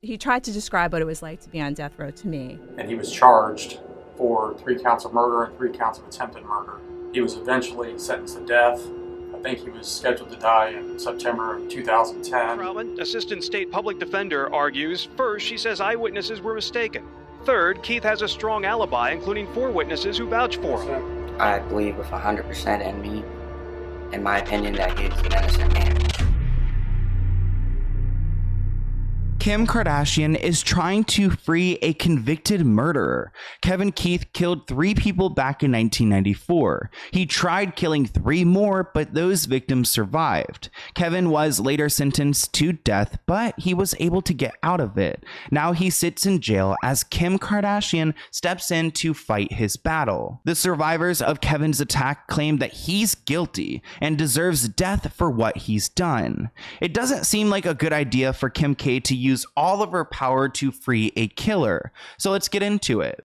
He tried to describe what it was like to be on death row to me. And he was charged for 3 counts of murder and 3 counts of attempted murder. He was eventually sentenced to death. I think he was scheduled to die in September of 2010. Crowlin, Assistant State Public Defender, argues, first, she says eyewitnesses were mistaken. Third, Keith has a strong alibi, including 4 witnesses who vouch for him. I believe with 100% in my opinion, that he's an innocent man. Kim Kardashian is trying to free a convicted murderer. Kevin Keith killed 3 people back in 1994. He tried killing 3 more, but those victims survived. Kevin was later sentenced to death, but he was able to get out of it. Now he sits in jail as Kim Kardashian steps in to fight his battle. The survivors of Kevin's attack claim that he's guilty and deserves death for what he's done. It doesn't seem like a good idea for Kim K to use all of her power to free a killer. So let's get into it.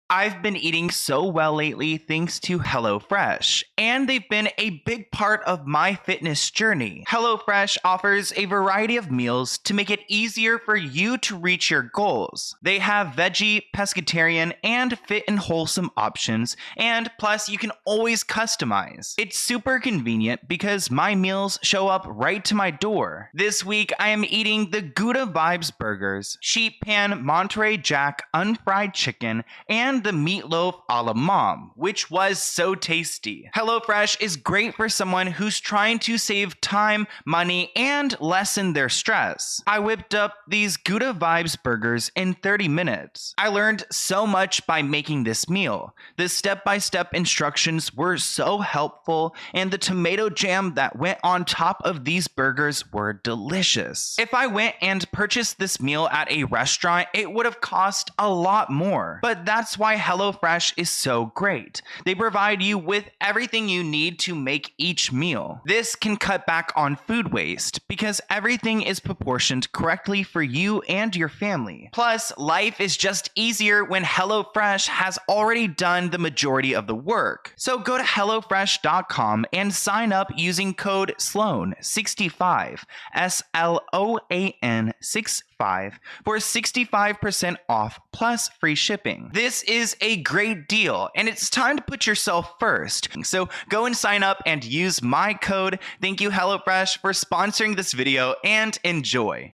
I've been eating so well lately thanks to HelloFresh, and they've been a big part of my fitness journey. HelloFresh offers a variety of meals to make it easier for you to reach your goals. They have veggie, pescatarian, and fit and wholesome options, and plus you can always customize. It's super convenient because my meals show up right to my door. This week I am eating the Gouda Vibes burgers, sheep pan Monterey Jack unfried chicken, and the meatloaf a la mom, which was so tasty. HelloFresh is great for someone who's trying to save time, money, and lessen their stress. I whipped up these Gouda Vibes burgers in 30 minutes. I learned so much by making this meal. The step-by-step instructions were so helpful, and the tomato jam that went on top of these burgers were delicious. If I went and purchased this meal at a restaurant, it would have cost a lot more, but that's why HelloFresh is so great. They provide you with everything you need to make each meal. This can cut back on food waste because everything is proportioned correctly for you and your family. Plus, life is just easier when HelloFresh has already done the majority of the work. So go to HelloFresh.com and sign up using code SLOAN65, SLOAN 65 for 65% off plus free shipping. This is a great deal, and it's time to put yourself first. So go and sign up and use my code. Thank you, HelloFresh, for sponsoring this video, and enjoy.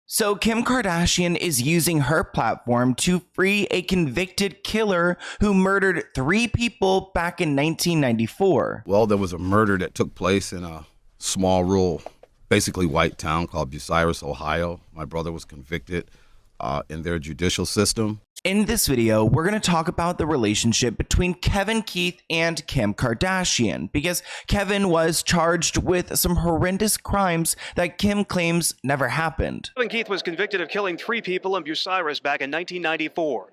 So Kim Kardashian is using her platform to free a convicted killer who murdered 3 people back in 1994. Well, there was a murder that took place in a small rural, basically white town called Bucyrus, Ohio. My brother was convicted in their judicial system. In this video, we're going to talk about the relationship between Kevin Keith and Kim Kardashian, because Kevin was charged with some horrendous crimes that Kim claims never happened. Kevin Keith was convicted of killing 3 people in Bucyrus back in 1994.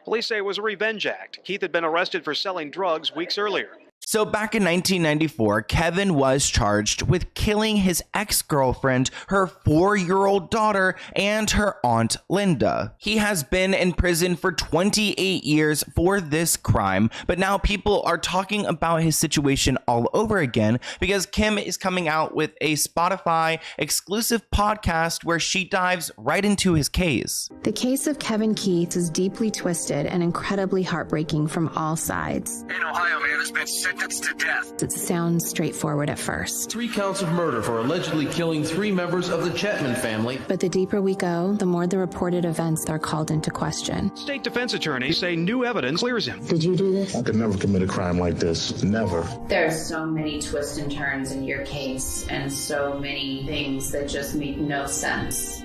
Police say it was a revenge act. Keith had been arrested for selling drugs weeks earlier. So back in 1994, Kevin was charged with killing his ex-girlfriend, her 4-year-old daughter, and her aunt Linda. He has been in prison for 28 years for this crime, but now people are talking about his situation all over again because Kim is coming out with a Spotify exclusive podcast where she dives right into his case. The case of Kevin Keith is deeply twisted and incredibly heartbreaking from all sides. In Ohio, man has been sentenced to death. It sounds straightforward at first. 3 counts of murder for allegedly killing 3 members of the Chapman family. But the deeper we go, the more the reported events are called into question. State defense attorneys say new evidence clears him. Did you do this? I could never commit a crime like this. Never. There are so many twists and turns in your case and so many things that just make no sense.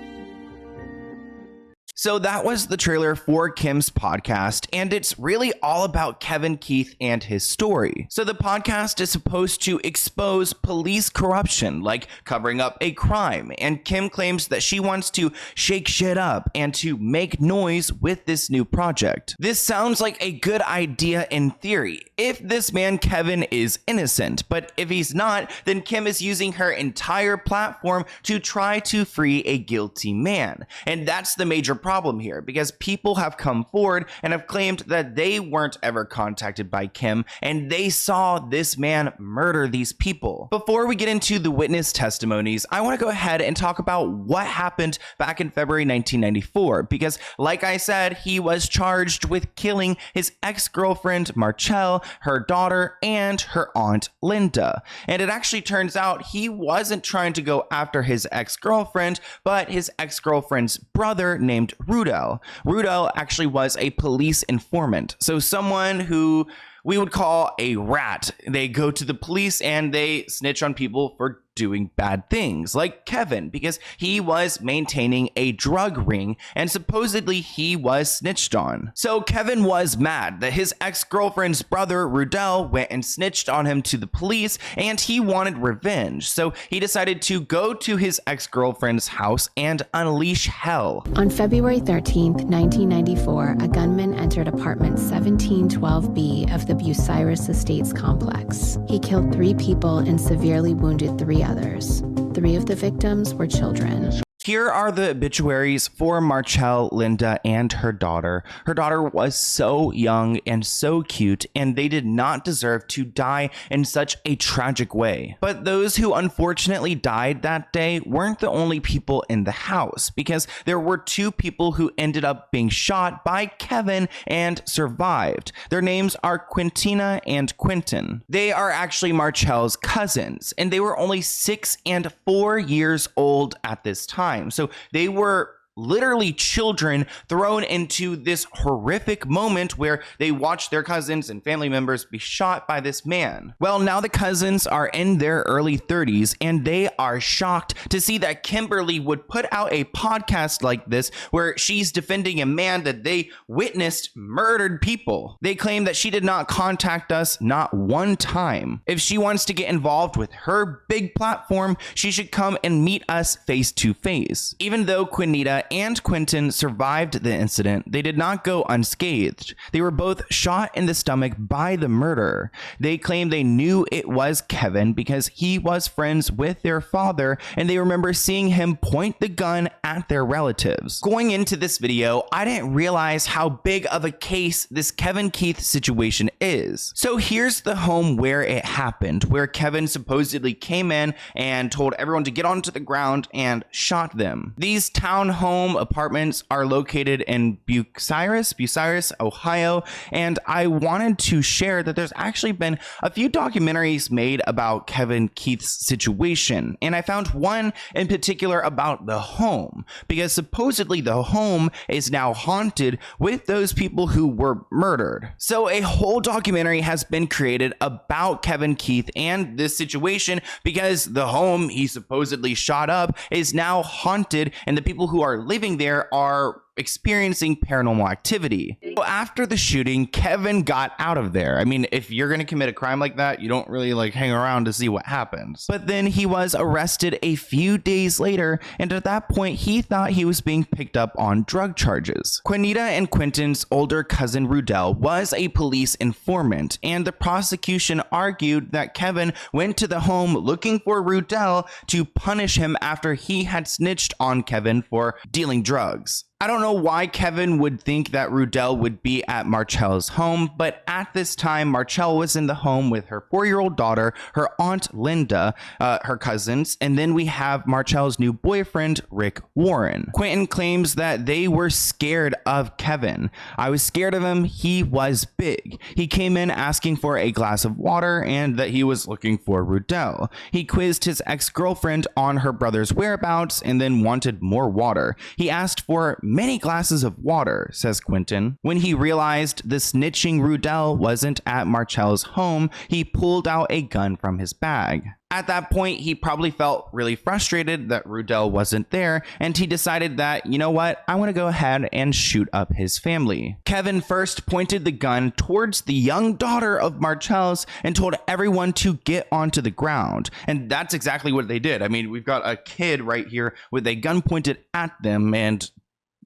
So that was the trailer for Kim's podcast, and it's really all about Kevin Keith and his story. So the podcast is supposed to expose police corruption, like covering up a crime, and Kim claims that she wants to shake shit up and to make noise with this new project. This sounds like a good idea in theory, if this man Kevin is innocent, but if he's not, then Kim is using her entire platform to try to free a guilty man, and that's the major problem problem here, because people have come forward and have claimed that they weren't ever contacted by Kim and they saw this man murder these people. Before we get into the witness testimonies, I want to go ahead and talk about what happened back in February 1994, because like I said, he was charged with killing his ex-girlfriend Marchelle, her daughter, and her aunt Linda. And it actually turns out he wasn't trying to go after his ex-girlfriend, but his ex-girlfriend's brother named Rudel. Rudel actually was a police informant, so someone who we would call a rat. They go to the police and they snitch on people for doing bad things, like Kevin, because he was maintaining a drug ring and supposedly he was snitched on. So Kevin was mad that his ex-girlfriend's brother Rudel went and snitched on him to the police, and he wanted revenge. So he decided to go to his ex-girlfriend's house and unleash hell. On February 13th, 1994, a gunman entered apartment 1712B of the Bucyrus Estates complex. He killed 3 people and severely wounded 3 others. 3 of the victims were children. Here are the obituaries for Marchelle, Linda, and her daughter. Her daughter was so young and so cute, and they did not deserve to die in such a tragic way. But those who unfortunately died that day weren't the only people in the house, because there were 2 people who ended up being shot by Kevin and survived. Their names are Quintina and Quentin. They are actually Marchelle's cousins, and they were only 6 and 4 years old at this time. So they were literally children thrown into this horrific moment where they watched their cousins and family members be shot by this man. Well, now the cousins are in their early 30s and they are shocked to see that Kimberly would put out a podcast like this where she's defending a man that they witnessed murdered people. They claim that she did not contact us not one time. If she wants to get involved with her big platform, she should come and meet us face to face. Even though Quinita and Quentin survived the incident, they did not go unscathed. They were both shot in the stomach by the murderer. They claim they knew it was Kevin because he was friends with their father, and they remember seeing him point the gun at their relatives. Going into this video, I didn't realize how big of a case this Kevin Keith situation is. So here's the home where it happened, where Kevin supposedly came in and told everyone to get onto the ground and shot them. These townhome apartments are located in Bucyrus, Ohio, and I wanted to share that there's actually been a few documentaries made about Kevin Keith's situation, and I found one in particular about the home, because supposedly the home is now haunted with those people who were murdered. So a whole documentary has been created about Kevin Keith and this situation, because the home he supposedly shot up is now haunted, and the people who are living there are experiencing paranormal activity. So after the shooting, Kevin got out of there. I mean, if you're going to commit a crime like that, you don't really hang around to see what happens. But then he was arrested a few days later, and at that point he thought he was being picked up on drug charges. Quinita and Quentin's older cousin Rudel was a police informant, and the prosecution argued that Kevin went to the home looking for Rudel to punish him after he had snitched on Kevin for dealing drugs. I don't know why Kevin would think that Rudel would be at Marchelle's home, but at this time, Marchelle was in the home with her 4-year-old daughter, her aunt Linda, her cousins, and then we have Marchelle's new boyfriend, Rick Warren. Quentin claims that they were scared of Kevin. I was scared of him. He was big. He came in asking for a glass of water and that he was looking for Rudel. He quizzed his ex-girlfriend on her brother's whereabouts and then wanted more water. He asked for many glasses of water, says Quentin. When he realized the snitching Rudel wasn't at Marchelle's home, he pulled out a gun from his bag. At that point, he probably felt really frustrated that Rudel wasn't there, and he decided that, you know what, I want to go ahead and shoot up his family. Kevin first pointed the gun towards the young daughter of Marchelle's and told everyone to get onto the ground. And that's exactly what they did. I mean, we've got a kid right here with a gun pointed at them, and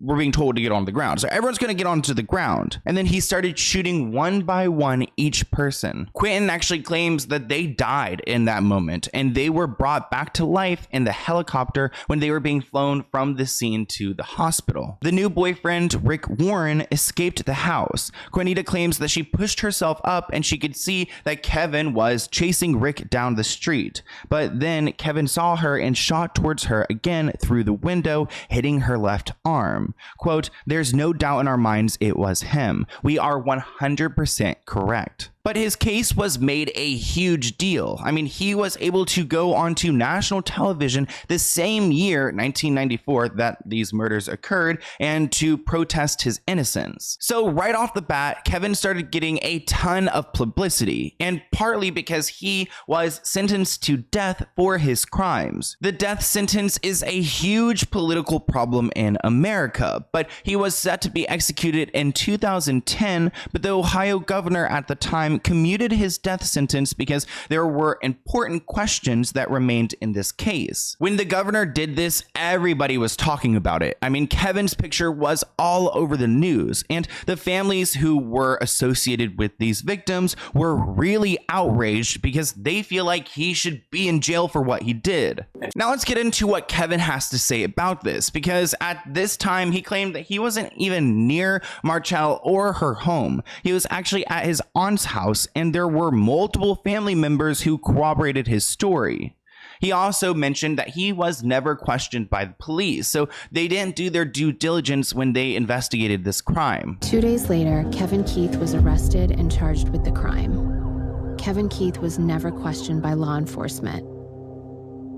we're being told to get on the ground. So everyone's going to get onto the ground. And then he started shooting one by one each person. Quentin actually claims that they died in that moment and they were brought back to life in the helicopter when they were being flown from the scene to the hospital. The new boyfriend, Rick Warren, escaped the house. Juanita claims that she pushed herself up and she could see that Kevin was chasing Rick down the street. But then Kevin saw her and shot towards her again through the window, hitting her left arm. Quote, "There's no doubt in our minds it was him. We are 100% correct." But his case was made a huge deal. I mean, he was able to go onto national television the same year, 1994, that these murders occurred, and to protest his innocence. So right off the bat, Kevin started getting a ton of publicity, and partly because he was sentenced to death for his crimes. The death sentence is a huge political problem in America, but he was set to be executed in 2010, but the Ohio governor at the time commuted his death sentence because there were important questions that remained in this case. When the governor did this, everybody was talking about it. I mean, Kevin's picture was all over the news, and the families who were associated with these victims were really outraged because they feel like he should be in jail for what he did. Now let's get into what Kevin has to say about this, because at this time he claimed that he wasn't even near Marchelle or her home. He was actually at his aunt's house, and there were multiple family members who corroborated his story. He also mentioned that he was never questioned by the police, so they didn't do their due diligence when they investigated this crime. 2 days later, Kevin Keith was arrested and charged with the crime. Kevin Keith was never questioned by law enforcement.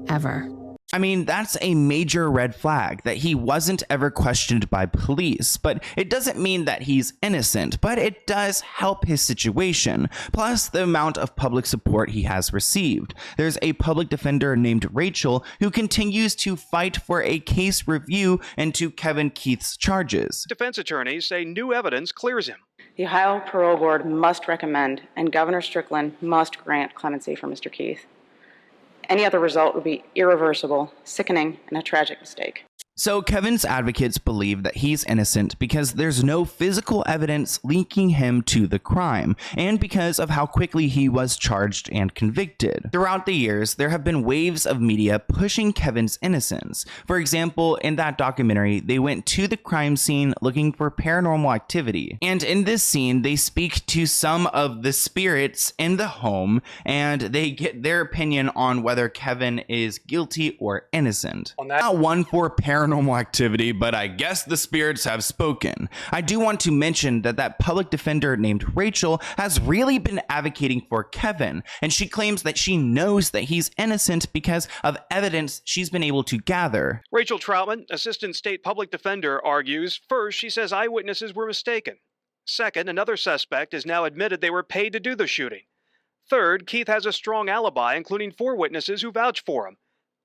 Ever. I mean, that's a major red flag that he wasn't ever questioned by police, but it doesn't mean that he's innocent, but it does help his situation, plus the amount of public support he has received. There's a public defender named Rachel who continues to fight for a case review into Kevin Keith's charges. Defense attorneys say new evidence clears him. The Ohio Parole Board must recommend, and Governor Strickland must grant clemency for Mr. Keith. Any other result would be irreversible, sickening, and a tragic mistake. So Kevin's advocates believe that he's innocent because there's no physical evidence linking him to the crime, and because of how quickly he was charged and convicted. Throughout the years, there have been waves of media pushing Kevin's innocence. For example, in that documentary, they went to the crime scene looking for paranormal activity. And in this scene, they speak to some of the spirits in the home, and they get their opinion on whether Kevin is guilty or innocent. Not one for paranormal activity, but I guess the spirits have spoken. I do want to mention that public defender named Rachel has really been advocating for Kevin, and she claims that she knows that he's innocent because of evidence she's been able to gather. Rachel Troutman, assistant state public defender, argues, first, she says eyewitnesses were mistaken. Second, another suspect has now admitted they were paid to do the shooting. Third, Keith has a strong alibi, including 4 witnesses who vouch for him.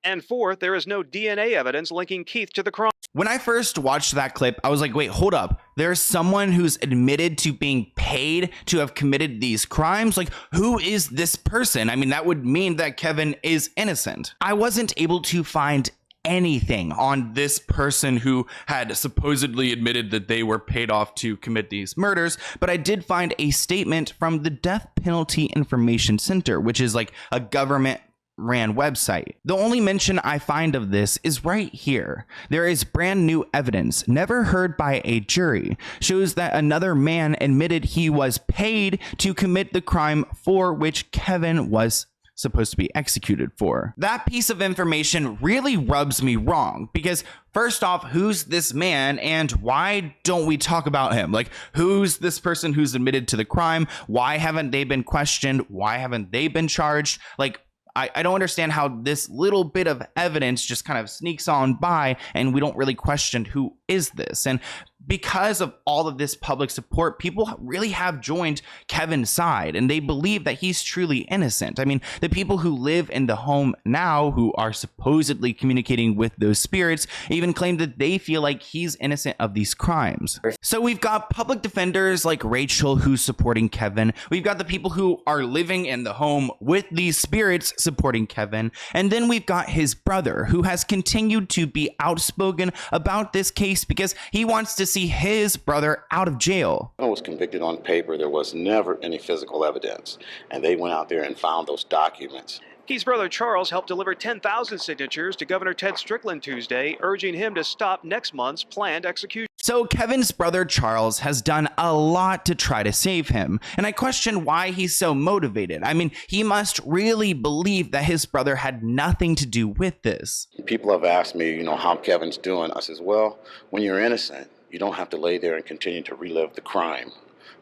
And fourth, there is no DNA evidence linking Keith to the crime. When I first watched that clip, I was like, wait, hold up. There's someone who's admitted to being paid to have committed these crimes? Like, who is this person? I mean, that would mean that Kevin is innocent. I wasn't able to find anything on this person who had supposedly admitted that they were paid off to commit these murders, but I did find a statement from the Death Penalty Information Center, which is like a government ran website. The only mention I find of this is right here. There is brand new evidence, never heard by a jury, shows that another man admitted he was paid to commit the crime for which Kevin was supposed to be executed for. That piece of information really rubs me wrong because first off, who's this man and why don't we talk about him? Like, who's this person who's admitted to the crime? Why haven't they been questioned? Why haven't they been charged? Like, I don't understand how this little bit of evidence just kind of sneaks on by and we don't really question who is this. And because of all of this public support, people really have joined Kevin's side, and they believe that he's truly innocent. I mean, the people who live in the home now, who are supposedly communicating with those spirits, even claim that they feel like he's innocent of these crimes. So we've got public defenders like Rachel who's supporting Kevin. We've got the people who are living in the home with these spirits supporting Kevin. And then we've got his brother, who has continued to be outspoken about this case because he wants to see his brother out of jail. I was convicted on paper. There was never any physical evidence. And they went out there and found those documents. Keith's brother Charles helped deliver 10,000 signatures to Governor Ted Strickland Tuesday, urging him to stop next month's planned execution. So Kevin's brother Charles has done a lot to try to save him, and I question why he's so motivated. I mean, he must really believe that his brother had nothing to do with this. People have asked me, how Kevin's doing. I says, well, when you're innocent, you don't have to lay there and continue to relive the crime.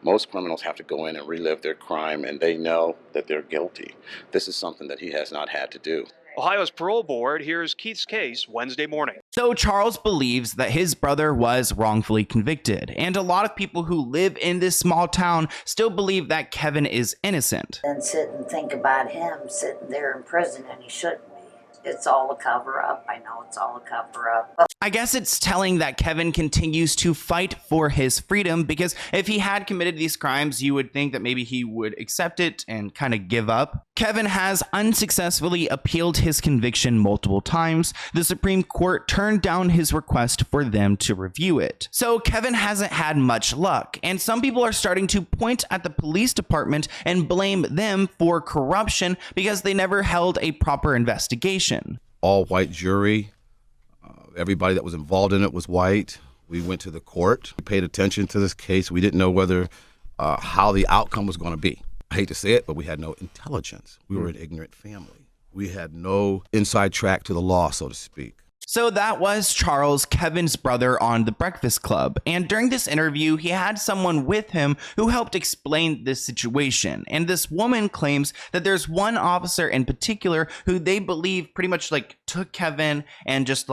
Most criminals have to go in and relive their crime, and they know that they're guilty. This is something that he has not had to do. Ohio's parole board hears Keith's case Wednesday morning. So Charles believes that his brother was wrongfully convicted, and a lot of people who live in this small town still believe that Kevin is innocent. And sit and think about him sitting there in prison, and he shouldn't be. It's all a cover-up. I know it's all a cover-up. I guess it's telling that Kevin continues to fight for his freedom, because if he had committed these crimes, you would think that maybe he would accept it and kind of give up. Kevin has unsuccessfully appealed his conviction multiple times. The Supreme Court turned down his request for them to review it. So Kevin hasn't had much luck, and some people are starting to point at the police department and blame them for corruption because they never held a proper investigation. All white jury. Everybody that was involved in it was white. We went to the court. We paid attention to this case. We didn't know whether how the outcome was going to be. I hate to say it, but we had no intelligence. We were an ignorant family. We had no inside track to the law, so to speak. So that was Charles, Kevin's brother, on The Breakfast Club. And during this interview, he had someone with him who helped explain this situation. And this woman claims that there's one officer in particular who they believe pretty much took Kevin and just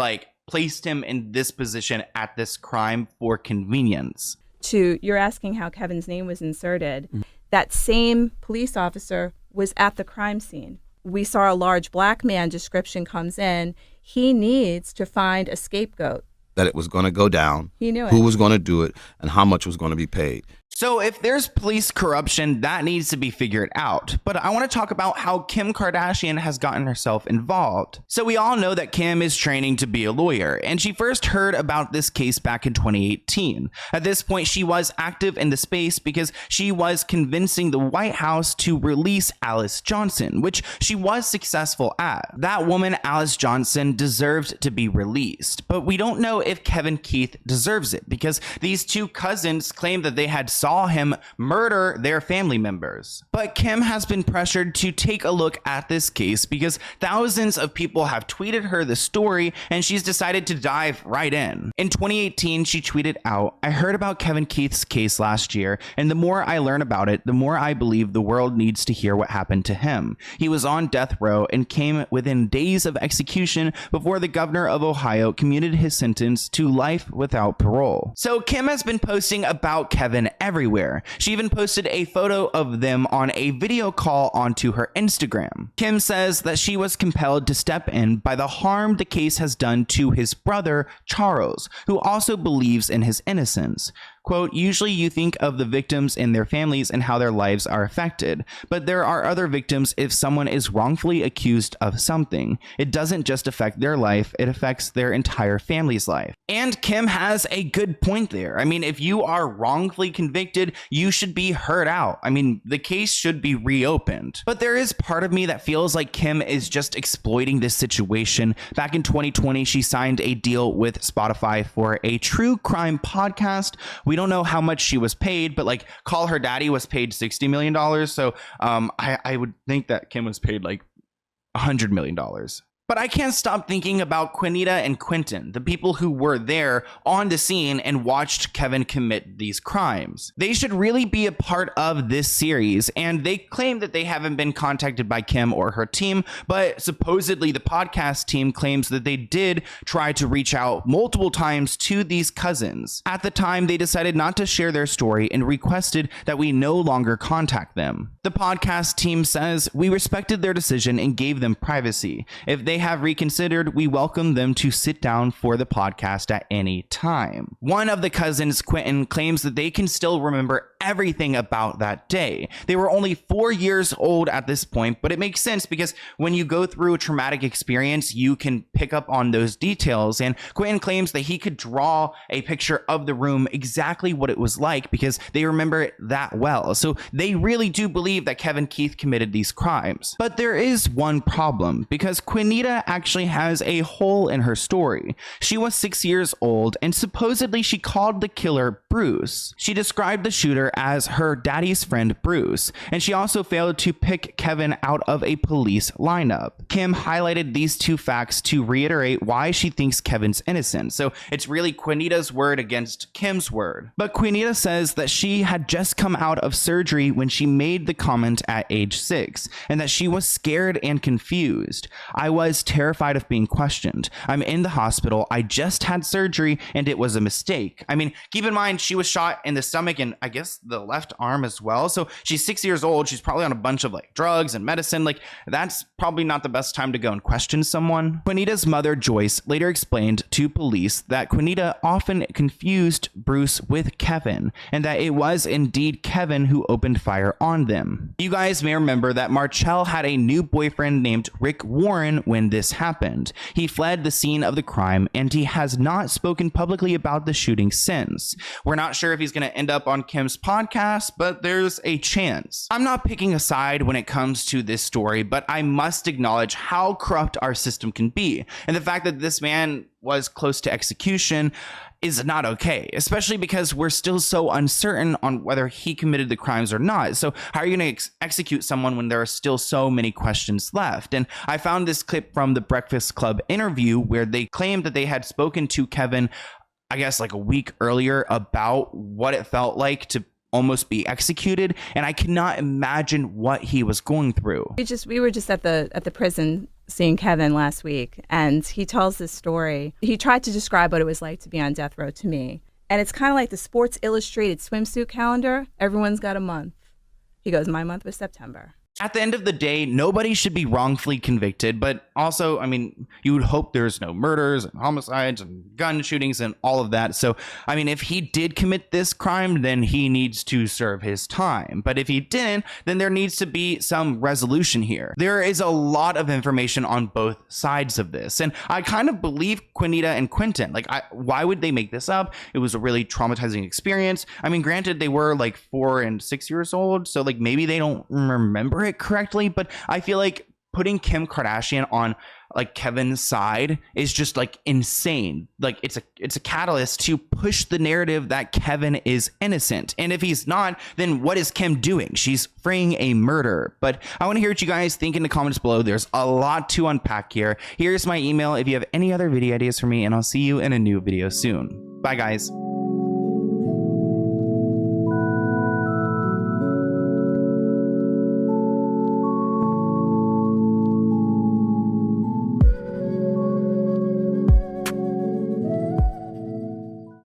placed him in this position at this crime for convenience. You're asking how Kevin's name was inserted. That same police officer was at the crime scene. We saw a large black man description comes in. He needs to find a scapegoat. That it was going to go down. He knew it. Who was going to do it and how much was going to be paid. So if there's police corruption, that needs to be figured out. But I want to talk about how Kim Kardashian has gotten herself involved. So we all know that Kim is training to be a lawyer, and she first heard about this case back in 2018. At this point, she was active in the space because she was convincing the White House to release Alice Johnson, which she was successful at. That woman, Alice Johnson, deserved to be released. But we don't know if Kevin Keith deserves it because these two cousins claim that they had saw him murder their family members. But Kim has been pressured to take a look at this case because thousands of people have tweeted her the story, and she's decided to dive right in. In 2018, she tweeted out, "I heard about Kevin Keith's case last year, and the more I learn about it, the more I believe the world needs to hear what happened to him. He was on death row and came within days of execution before the governor of Ohio commuted his sentence to life without parole." So Kim has been posting about Kevin everywhere. She even posted a photo of them on a video call onto her Instagram. Kim says that she was compelled to step in by the harm the case has done to his brother, Charles, who also believes in his innocence. Quote, "Usually you think of the victims and their families and how their lives are affected, but there are other victims if someone is wrongfully accused of something. It doesn't just affect their life, it affects their entire family's life." And Kim has a good point there. I mean, if you are wrongfully convicted, you should be heard out. I mean, the case should be reopened. But there is part of me that feels like Kim is just exploiting this situation. Back in 2020, she signed a deal with Spotify for a true crime podcast. We don't know how much she was paid, but Call Her Daddy was paid $60 million. So I would think that Kim was paid $100 million. But I can't stop thinking about Quinita and Quentin, the people who were there on the scene and watched Kevin commit these crimes. They should really be a part of this series, and they claim that they haven't been contacted by Kim or her team, but supposedly the podcast team claims that they did try to reach out multiple times to these cousins. At the time, they decided not to share their story and requested that we no longer contact them. The podcast team says, "We respected their decision and gave them privacy. If they have reconsidered, we welcome them to sit down for the podcast at any time." One of the cousins, Quentin, claims that they can still remember everything about that day. They were only 4 years old at this point, but it makes sense because when you go through a traumatic experience, you can pick up on those details. And Quentin claims that he could draw a picture of the room exactly what it was like because they remember it that well. So they really do believe that Kevin Keith committed these crimes. But there is one problem because Quinita actually has a hole in her story. She was 6 years old and supposedly she called the killer Bruce. She described the shooter as her daddy's friend Bruce, and she also failed to pick Kevin out of a police lineup. Kim highlighted these two facts to reiterate why she thinks Kevin's innocent. So it's really Quinita's word against Kim's word. But Quinita says that she had just come out of surgery when she made the comment at age 6, and that she was scared and confused. "I was terrified of being questioned. I'm in the hospital. I just had surgery and it was a mistake." I mean, keep in mind, she was shot in the stomach and I guess the left arm as well. So she's 6 years old. She's probably on a bunch of like drugs and medicine. Like that's probably not the best time to go and question someone. Quinita's mother, Joyce, later explained to police that Quinita often confused Bruce with Kevin and that it was indeed Kevin who opened fire on them. You guys may remember that Marchell had a new boyfriend named Rick Warren when this happened. He fled the scene of the crime and he has not spoken publicly about the shooting since. We're not sure if he's going to end up on Kim's podcast, but there's a chance. I'm not picking a side when it comes to this story, but I must acknowledge how corrupt our system can be. And the fact that this man was close to execution is not okay, especially because we're still so uncertain on whether he committed the crimes or not. So how are you going to execute someone when there are still so many questions left? And I found this clip from the Breakfast Club interview where they claimed that they had spoken to Kevin, I guess like a week earlier, about what it felt like to almost be executed, and I cannot imagine what he was going through. We were just at the prison seeing Kevin last week, and he tells this story. He tried to describe what it was like to be on death row to me, and it's kind of like the Sports Illustrated swimsuit calendar. Everyone's got a month. He goes, "My month was September." At the end of the day, nobody should be wrongfully convicted, but also, I mean, you would hope there's no murders and homicides and gun shootings and all of that. So, I mean, if he did commit this crime, then he needs to serve his time. But if he didn't, then there needs to be some resolution here. There is a lot of information on both sides of this, and I kind of believe Quinita and Quentin. Like, why would they make this up? It was a really traumatizing experience. I mean, granted, they were like 4 and 6 years old, so like maybe they don't remember it correctly, but I feel like putting Kim Kardashian on like Kevin's side is just like insane. Like it's a catalyst to push the narrative that Kevin is innocent, and if he's not, then what is Kim doing? She's freeing a murderer. But I want to hear what you guys think in the comments below. There's a lot to unpack here. Here's my email if you have any other video ideas for me, and I'll see you in a new video soon. Bye guys.